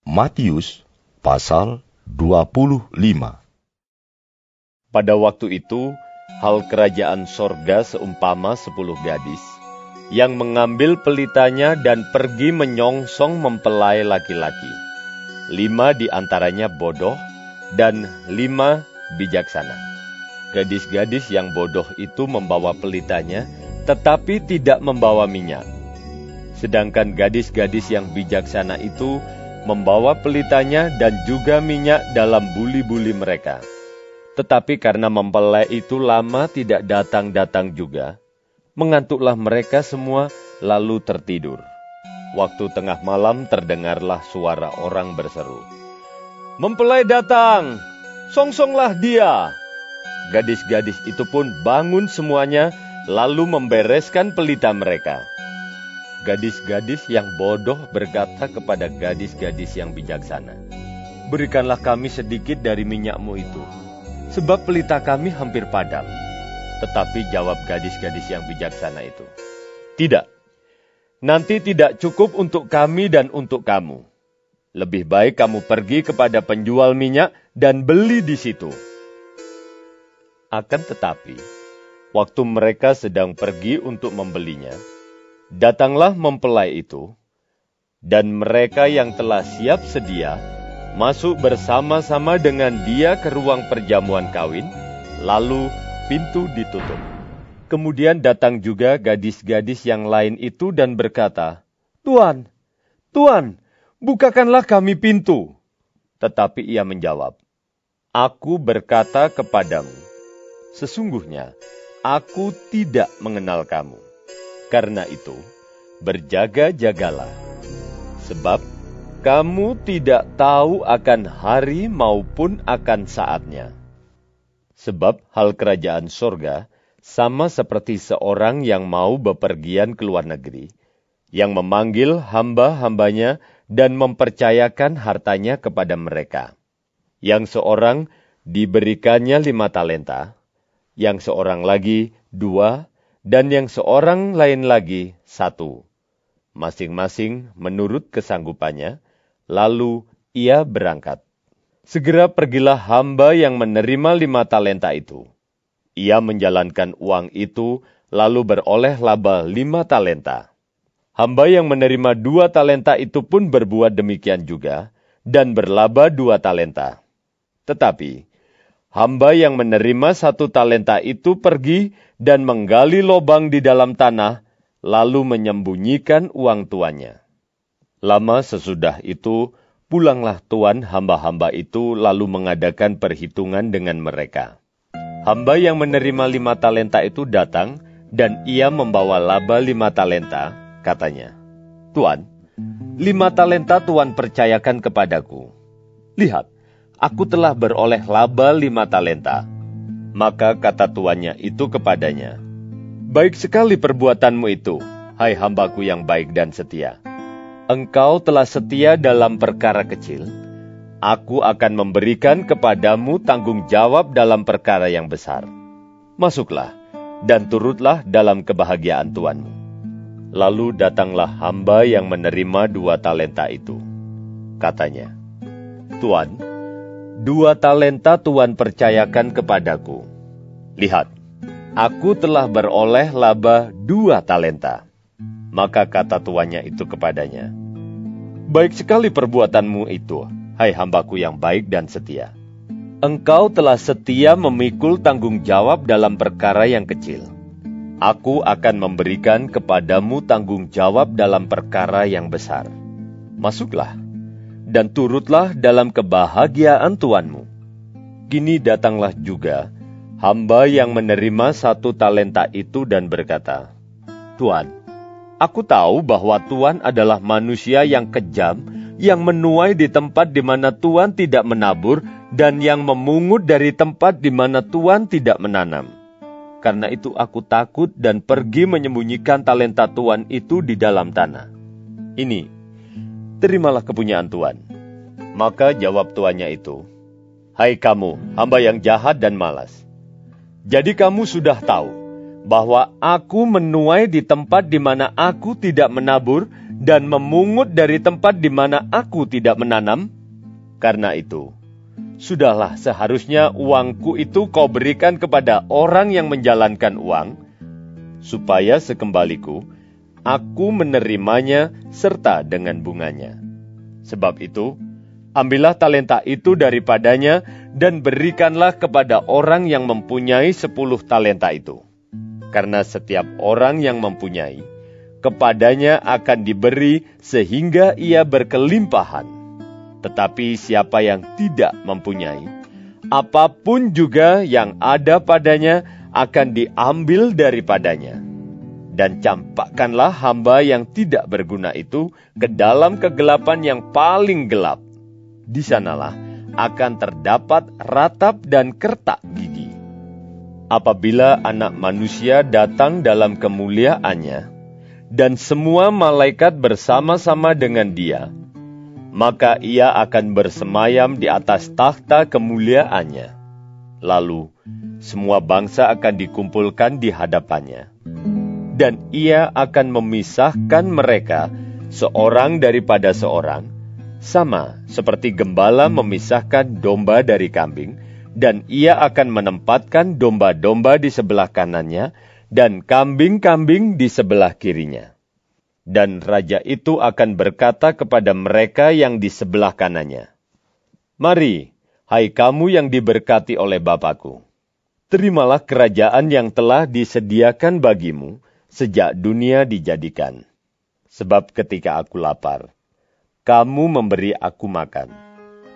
Matius pasal 25. Pada waktu itu, hal kerajaan sorga seumpama 10 gadis yang mengambil pelitanya dan pergi menyongsong mempelai laki-laki. 5 di antaranya bodoh dan 5 bijaksana. Gadis-gadis yang bodoh itu membawa pelitanya, tetapi tidak membawa minyak. Sedangkan gadis-gadis yang bijaksana itu membawa pelitanya dan juga minyak dalam buli-buli mereka. Tetapi karena mempelai itu lama tidak datang-datang juga, mengantuklah mereka semua lalu tertidur. Waktu tengah malam terdengarlah suara orang berseru, "Mempelai datang, songsonglah dia!" Gadis-gadis itu pun bangun semuanya lalu membereskan pelita mereka. Gadis-gadis yang bodoh berkata kepada gadis-gadis yang bijaksana, "Berikanlah kami sedikit dari minyakmu itu, sebab pelita kami hampir padam." Tetapi jawab gadis-gadis yang bijaksana itu, "Tidak, nanti tidak cukup untuk kami dan untuk kamu. Lebih baik kamu pergi kepada penjual minyak dan beli di situ." Akan tetapi, waktu mereka sedang pergi untuk membelinya, datanglah mempelai itu, dan mereka yang telah siap sedia masuk bersama-sama dengan dia ke ruang perjamuan kawin, lalu pintu ditutup. Kemudian datang juga gadis-gadis yang lain itu dan berkata, "Tuan, Tuan, bukakanlah kami pintu." Tetapi ia menjawab, "Aku berkata kepadamu, sesungguhnya aku tidak mengenal kamu. Karena itu, berjaga-jagalah, sebab kamu tidak tahu akan hari maupun akan saatnya." Sebab hal kerajaan sorga sama seperti seorang yang mau bepergian ke luar negeri, yang memanggil hamba-hambanya dan mempercayakan hartanya kepada mereka. Yang seorang diberikannya 5 talenta, yang seorang lagi 2, dan yang seorang lain lagi 1. Masing-masing menurut kesanggupannya, lalu ia berangkat. Segera pergilah hamba yang menerima 5 talenta itu. Ia menjalankan uang itu, lalu beroleh laba 5 talenta. Hamba yang menerima 2 talenta itu pun berbuat demikian juga, dan berlaba 2 talenta. Tetapi, hamba yang menerima 1 talenta itu pergi dan menggali lobang di dalam tanah, lalu menyembunyikan uang tuannya. Lama sesudah itu, pulanglah tuan hamba-hamba itu lalu mengadakan perhitungan dengan mereka. Hamba yang menerima 5 talenta itu datang, dan ia membawa laba 5 talenta, katanya, "Tuan, 5 talenta Tuan percayakan kepadaku. Lihat, aku telah beroleh laba 5 talenta. Maka kata tuannya itu kepadanya, "Baik sekali perbuatanmu itu, hai hambaku yang baik dan setia. Engkau telah setia dalam perkara kecil, aku akan memberikan kepadamu tanggung jawab dalam perkara yang besar. Masuklah, dan turutlah dalam kebahagiaan tuanmu." Lalu datanglah hamba yang menerima 2 talenta itu. Katanya, "Tuan, 2 talenta Tuan percayakan kepadaku. Lihat, aku telah beroleh laba 2 talenta. Maka kata tuannya itu kepadanya, "Baik sekali perbuatanmu itu, hai hambaku yang baik dan setia. Engkau telah setia memikul tanggung jawab dalam perkara yang kecil. Aku akan memberikan kepadamu tanggung jawab dalam perkara yang besar. Masuklah, dan turutlah dalam kebahagiaan tuanmu." Kini datanglah juga hamba yang menerima 1 talenta itu dan berkata, "Tuan, aku tahu bahwa Tuan adalah manusia yang kejam, yang menuai di tempat di mana Tuan tidak menabur, dan yang memungut dari tempat di mana Tuan tidak menanam. Karena itu aku takut dan pergi menyembunyikan talenta Tuan itu di dalam tanah. Ini, terimalah kepunyaan Tuan." Maka jawab tuannya itu, "Hai kamu, hamba yang jahat dan malas. Jadi kamu sudah tahu bahwa aku menuai di tempat di mana aku tidak menabur, dan memungut dari tempat di mana aku tidak menanam? Karena itu, sudahlah seharusnya uangku itu kau berikan kepada orang yang menjalankan uang, supaya sekembaliku, aku menerimanya serta dengan bunganya. Sebab itu, ambillah talenta itu daripadanya dan berikanlah kepada orang yang mempunyai 10 talenta itu. Karena setiap orang yang mempunyai, kepadanya akan diberi sehingga ia berkelimpahan. Tetapi siapa yang tidak mempunyai, apapun juga yang ada padanya akan diambil daripadanya. Dan campakkanlah hamba yang tidak berguna itu ke dalam kegelapan yang paling gelap. Di sanalah akan terdapat ratap dan kertak gigi. Apabila Anak Manusia datang dalam kemuliaannya, dan semua malaikat bersama-sama dengan Dia, maka Ia akan bersemayam di atas takhta kemuliaannya. Lalu, semua bangsa akan dikumpulkan di hadapannya. Dan Ia akan memisahkan mereka seorang daripada seorang, sama seperti gembala memisahkan domba dari kambing, dan Ia akan menempatkan domba-domba di sebelah kanannya, dan kambing-kambing di sebelah kirinya. Dan raja itu akan berkata kepada mereka yang di sebelah kanannya, "Mari, hai kamu yang diberkati oleh Bapa-Ku, terimalah kerajaan yang telah disediakan bagimu sejak dunia dijadikan. Sebab ketika aku lapar, kamu memberi aku makan.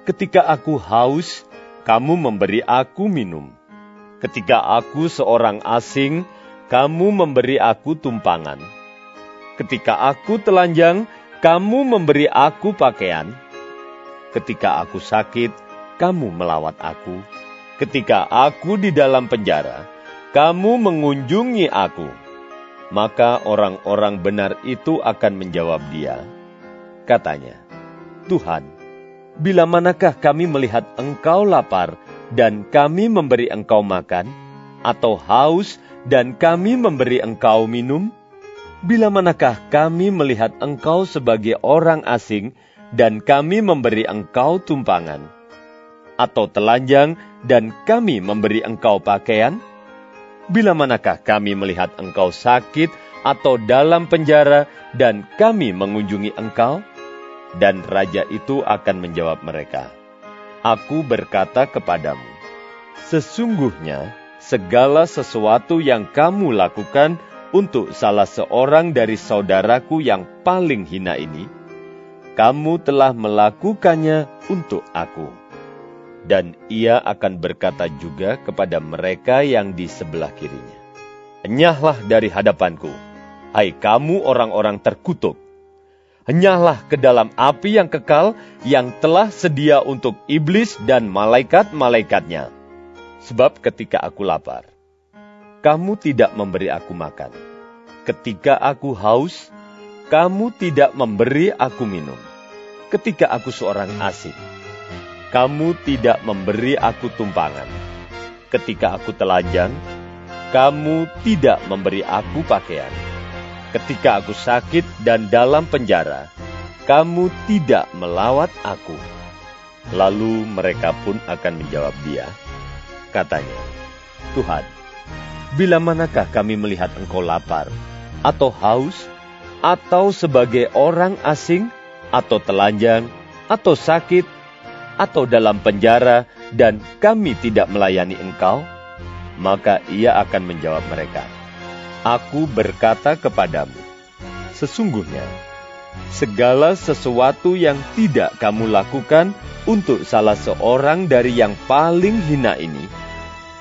Ketika aku haus, kamu memberi aku minum. Ketika aku seorang asing, kamu memberi aku tumpangan. Ketika aku telanjang, kamu memberi aku pakaian. Ketika aku sakit, kamu melawat aku. Ketika aku di dalam penjara, kamu mengunjungi aku." Maka orang-orang benar itu akan menjawab Dia. Katanya, "Tuhan, bila manakah kami melihat Engkau lapar dan kami memberi Engkau makan, atau haus dan kami memberi Engkau minum? Bila manakah kami melihat Engkau sebagai orang asing dan kami memberi Engkau tumpangan, atau telanjang dan kami memberi Engkau pakaian? Bila manakah kami melihat Engkau sakit atau dalam penjara dan kami mengunjungi Engkau?" Dan raja itu akan menjawab mereka, "Aku berkata kepadamu, sesungguhnya segala sesuatu yang kamu lakukan untuk salah seorang dari saudaraku yang paling hina ini, kamu telah melakukannya untuk aku." Dan Ia akan berkata juga kepada mereka yang di sebelah kirinya, "Enyahlah dari hadapanku, hai kamu orang-orang terkutuk. Enyahlah ke dalam api yang kekal yang telah sedia untuk iblis dan malaikat-malaikatnya. Sebab ketika aku lapar, kamu tidak memberi aku makan. Ketika aku haus, kamu tidak memberi aku minum. Ketika aku seorang asing, kamu tidak memberi aku tumpangan. Ketika aku telanjang, kamu tidak memberi aku pakaian. Ketika aku sakit dan dalam penjara, kamu tidak melawat aku." Lalu mereka pun akan menjawab Dia. Katanya, "Tuhan, bila manakah kami melihat Engkau lapar, atau haus, atau sebagai orang asing, atau telanjang, atau sakit, atau dalam penjara, dan kami tidak melayani Engkau?" Maka Ia akan menjawab mereka, "Aku berkata kepadamu, sesungguhnya segala sesuatu yang tidak kamu lakukan untuk salah seorang dari yang paling hina ini,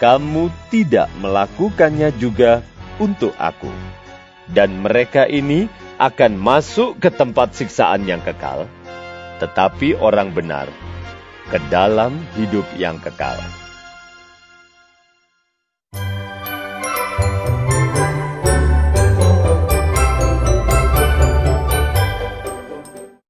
kamu tidak melakukannya juga untuk aku." Dan mereka ini akan masuk ke tempat siksaan yang kekal, tetapi orang benar ke dalam hidup yang kekal.